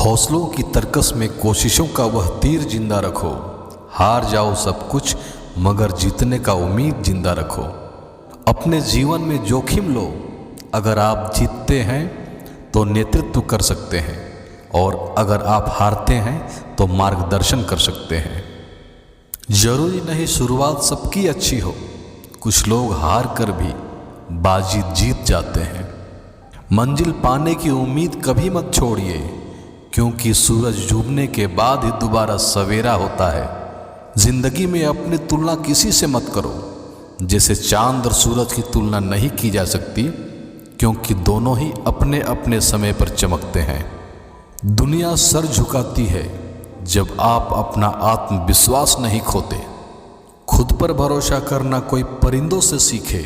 हौसलों की तरकस में कोशिशों का वह तीर जिंदा रखो। हार जाओ सब कुछ मगर जीतने का उम्मीद जिंदा रखो। अपने जीवन में जोखिम लो। अगर आप जीतते हैं तो नेतृत्व कर सकते हैं और अगर आप हारते हैं तो मार्गदर्शन कर सकते हैं। जरूरी नहीं शुरुआत सबकी अच्छी हो। कुछ लोग हार कर भी बाजी जीत जाते हैं। मंजिल पाने की उम्मीद कभी मत छोड़िए, क्योंकि सूरज डूबने के बाद ही दोबारा सवेरा होता है। जिंदगी में अपनी तुलना किसी से मत करो। जैसे चांद और सूरज की तुलना नहीं की जा सकती, क्योंकि दोनों ही अपने अपने समय पर चमकते हैं। दुनिया सर झुकाती है जब आप अपना आत्मविश्वास नहीं खोते। खुद पर भरोसा करना कोई परिंदों से सीखे,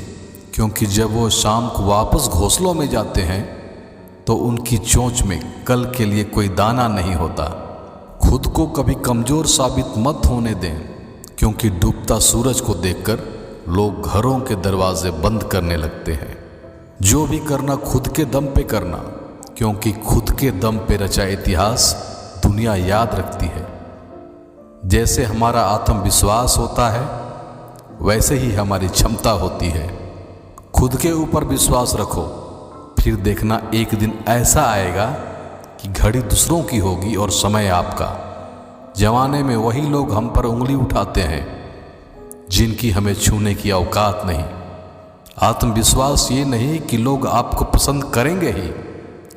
क्योंकि जब वो शाम को वापस घोंसलों में जाते हैं तो उनकी चोंच में कल के लिए कोई दाना नहीं होता। खुद को कभी कमज़ोर साबित मत होने दें, क्योंकि डूबता सूरज को देखकर लोग घरों के दरवाजे बंद करने लगते हैं। जो भी करना खुद के दम पे करना, क्योंकि खुद के दम पे रचा इतिहास दुनिया याद रखती है। जैसे हमारा आत्मविश्वास होता है वैसे ही हमारी क्षमता होती है। खुद के ऊपर विश्वास रखो, फिर देखना एक दिन ऐसा आएगा कि घड़ी दूसरों की होगी और समय आपका। जमाने में वही लोग हम पर उंगली उठाते हैं जिनकी हमें छूने की औकात नहीं। आत्मविश्वास ये नहीं कि लोग आपको पसंद करेंगे ही।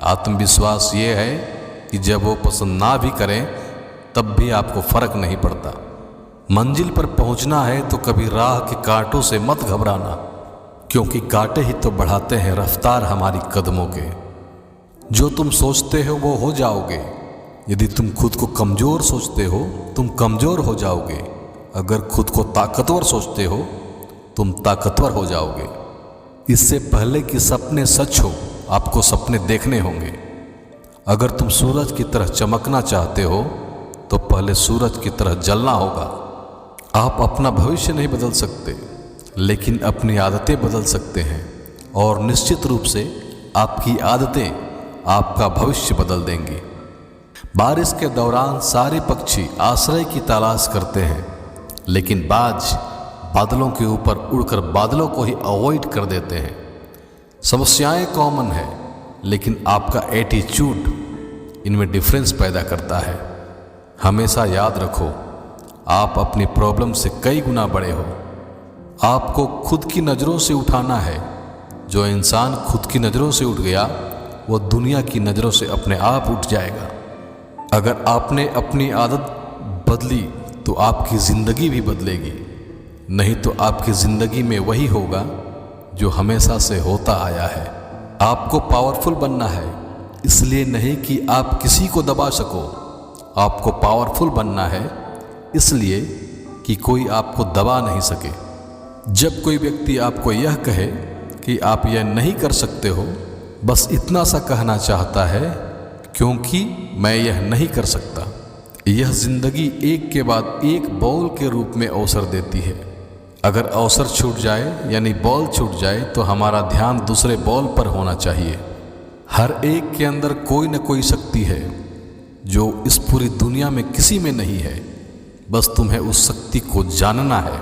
आत्मविश्वास ये है कि जब वो पसंद ना भी करें तब भी आपको फर्क नहीं पड़ता। मंजिल पर पहुंचना है तो कभी राह के कांटों से मत घबराना, क्योंकि कांटे ही तो बढ़ाते हैं रफ्तार हमारी कदमों के। जो तुम सोचते हो वो हो जाओगे। यदि तुम खुद को कमज़ोर सोचते हो तुम कमज़ोर हो जाओगे। अगर खुद को ताकतवर सोचते हो तुम ताकतवर हो जाओगे। इससे पहले कि सपने सच हो आपको सपने देखने होंगे। अगर तुम सूरज की तरह चमकना चाहते हो तो पहले सूरज की तरह जलना होगा। आप अपना भविष्य नहीं बदल सकते, लेकिन अपनी आदतें बदल सकते हैं, और निश्चित रूप से आपकी आदतें आपका भविष्य बदल देंगी। बारिश के दौरान सारे पक्षी आश्रय की तलाश करते हैं, लेकिन बाज बादलों के ऊपर उड़कर बादलों को ही अवॉइड कर देते हैं। समस्याएं कॉमन है, लेकिन आपका एटीट्यूड इनमें डिफरेंस पैदा करता है। हमेशा याद रखो, आप अपनी प्रॉब्लम से कई गुना बड़े हो। आपको खुद की नज़रों से उठाना है। जो इंसान खुद की नज़रों से उठ गया वो दुनिया की नज़रों से अपने आप उठ जाएगा। अगर आपने अपनी आदत बदली तो आपकी ज़िंदगी भी बदलेगी, नहीं तो आपकी ज़िंदगी में वही होगा जो हमेशा से होता आया है। आपको पावरफुल बनना है, इसलिए नहीं कि आप किसी को दबा सको। आपको पावरफुल बनना है इसलिए कि कोई आपको दबा नहीं सके। जब कोई व्यक्ति आपको यह कहे कि आप यह नहीं कर सकते हो, बस इतना सा कहना चाहता है क्योंकि मैं यह नहीं कर सकता। यह जिंदगी एक के बाद एक बॉल के रूप में अवसर देती है। अगर अवसर छूट जाए यानी बॉल छूट जाए तो हमारा ध्यान दूसरे बॉल पर होना चाहिए। हर एक के अंदर कोई न कोई शक्ति है जो इस पूरी दुनिया में किसी में नहीं है। बस तुम्हें उस शक्ति को जानना है।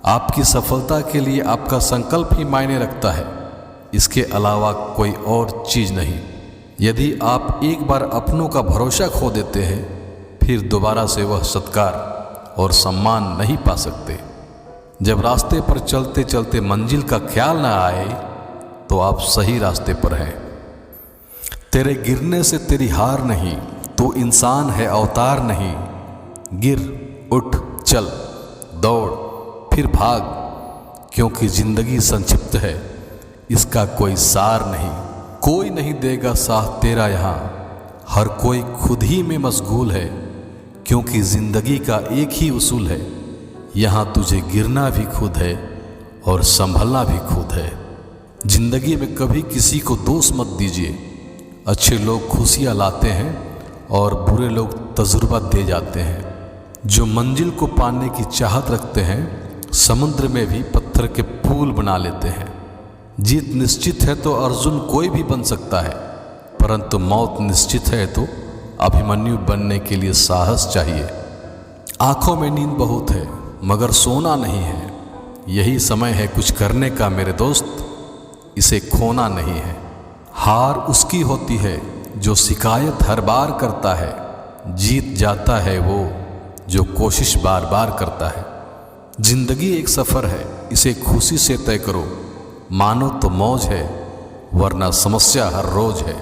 आपकी सफलता के लिए आपका संकल्प ही मायने रखता है, इसके अलावा कोई और चीज़ नहीं। यदि आप एक बार अपनों का भरोसा खो देते हैं फिर दोबारा से वह सत्कार और सम्मान नहीं पा सकते। जब रास्ते पर चलते चलते मंजिल का ख्याल ना आए तो आप सही रास्ते पर हैं। तेरे गिरने से तेरी हार नहीं, तो इंसान है अवतार नहीं। गिर उठ चल दौड़ फिर भाग, क्योंकि जिंदगी संक्षिप्त है, इसका कोई सार नहीं। कोई नहीं देगा साथ तेरा यहाँ, हर कोई खुद ही में मशगूल है, क्योंकि जिंदगी का एक ही उसूल है, यहाँ तुझे गिरना भी खुद है और संभलना भी खुद है। जिंदगी में कभी किसी को दोष मत दीजिए। अच्छे लोग खुशियाँ लाते हैं और बुरे लोग तजुर्बा दे जाते हैं। जो मंजिल को पाने की चाहत रखते हैं समुद्र में भी पत्थर के पुल बना लेते हैं। जीत निश्चित है तो अर्जुन कोई भी बन सकता है, परंतु मौत निश्चित है तो अभिमन्यु बनने के लिए साहस चाहिए। आंखों में नींद बहुत है मगर सोना नहीं है। यही समय है कुछ करने का मेरे दोस्त, इसे खोना नहीं है। हार उसकी होती है जो शिकायत हर बार करता है, जीत जाता है वो जो कोशिश बार बार करता है। जिंदगी एक सफ़र है, इसे खुशी से तय करो। मानो तो मौज है वरना समस्या हर रोज है।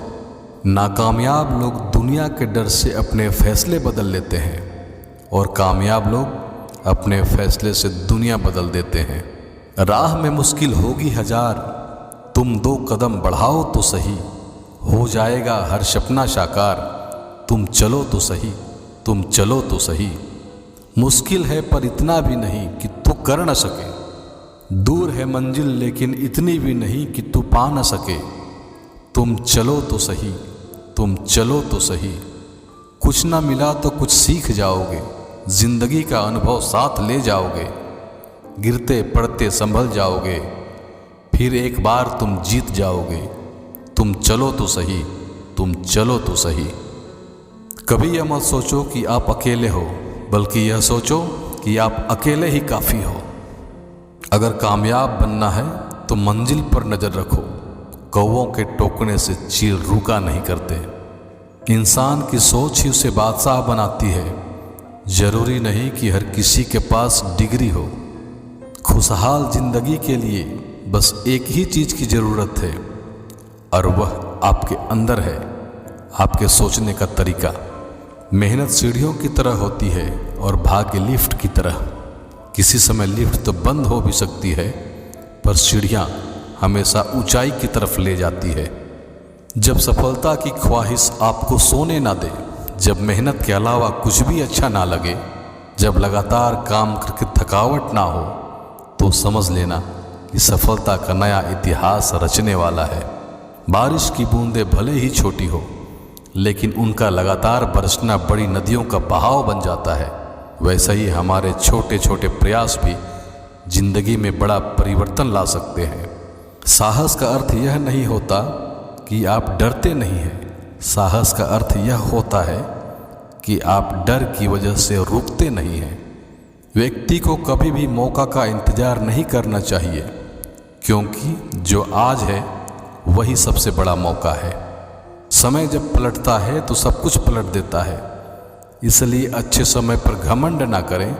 नाकामयाब लोग दुनिया के डर से अपने फैसले बदल लेते हैं और कामयाब लोग अपने फैसले से दुनिया बदल देते हैं। राह में मुश्किल होगी हजार, तुम 2 कदम बढ़ाओ तो सही, हो जाएगा हर सपना साकार। तुम चलो तो सही, तुम चलो तो सही। मुश्किल है पर इतना भी नहीं कि तू कर न सके, दूर है मंजिल लेकिन इतनी भी नहीं कि तू पा न सके। तुम चलो तो सही, तुम चलो तो सही। कुछ ना मिला तो कुछ सीख जाओगे, जिंदगी का अनुभव साथ ले जाओगे। गिरते पड़ते संभल जाओगे, फिर एक बार तुम जीत जाओगे। तुम चलो तो सही, तुम चलो तो सही। कभी यह मत सोचो कि आप अकेले हो, बल्कि यह सोचो कि आप अकेले ही काफ़ी हो। अगर कामयाब बनना है तो मंजिल पर नज़र रखो। कौवों के टोकने से चील रुका नहीं करते। इंसान की सोच ही उसे बादशाह बनाती है। ज़रूरी नहीं कि हर किसी के पास डिग्री हो। खुशहाल जिंदगी के लिए बस एक ही चीज़ की ज़रूरत है और वह आपके अंदर है, आपके सोचने का तरीका। मेहनत सीढ़ियों की तरह होती है और भाग्य लिफ्ट की तरह। किसी समय लिफ्ट तो बंद हो भी सकती है पर सीढ़ियाँ हमेशा ऊंचाई की तरफ ले जाती है। जब सफलता की ख्वाहिश आपको सोने ना दे, जब मेहनत के अलावा कुछ भी अच्छा ना लगे, जब लगातार काम करके थकावट ना हो, तो समझ लेना कि सफलता का नया इतिहास रचने वाला है। बारिश की बूंदें भले ही छोटी हो, लेकिन उनका लगातार बरसना बड़ी नदियों का बहाव बन जाता है। वैसा ही हमारे छोटे छोटे प्रयास भी जिंदगी में बड़ा परिवर्तन ला सकते हैं। साहस का अर्थ यह नहीं होता कि आप डरते नहीं हैं। साहस का अर्थ यह होता है कि आप डर की वजह से रुकते नहीं हैं। व्यक्ति को कभी भी मौका का इंतज़ार नहीं करना चाहिए, क्योंकि जो आज है वही सबसे बड़ा मौका है। समय जब पलटता है तो सब कुछ पलट देता है। इसलिए अच्छे समय पर घमंड ना करें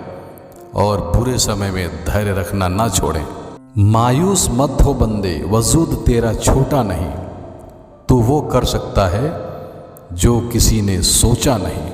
और बुरे समय में धैर्य रखना ना छोड़ें। मायूस मत हो बंदे, वजूद तेरा छोटा नहीं। तू वो कर सकता है जो किसी ने सोचा नहीं।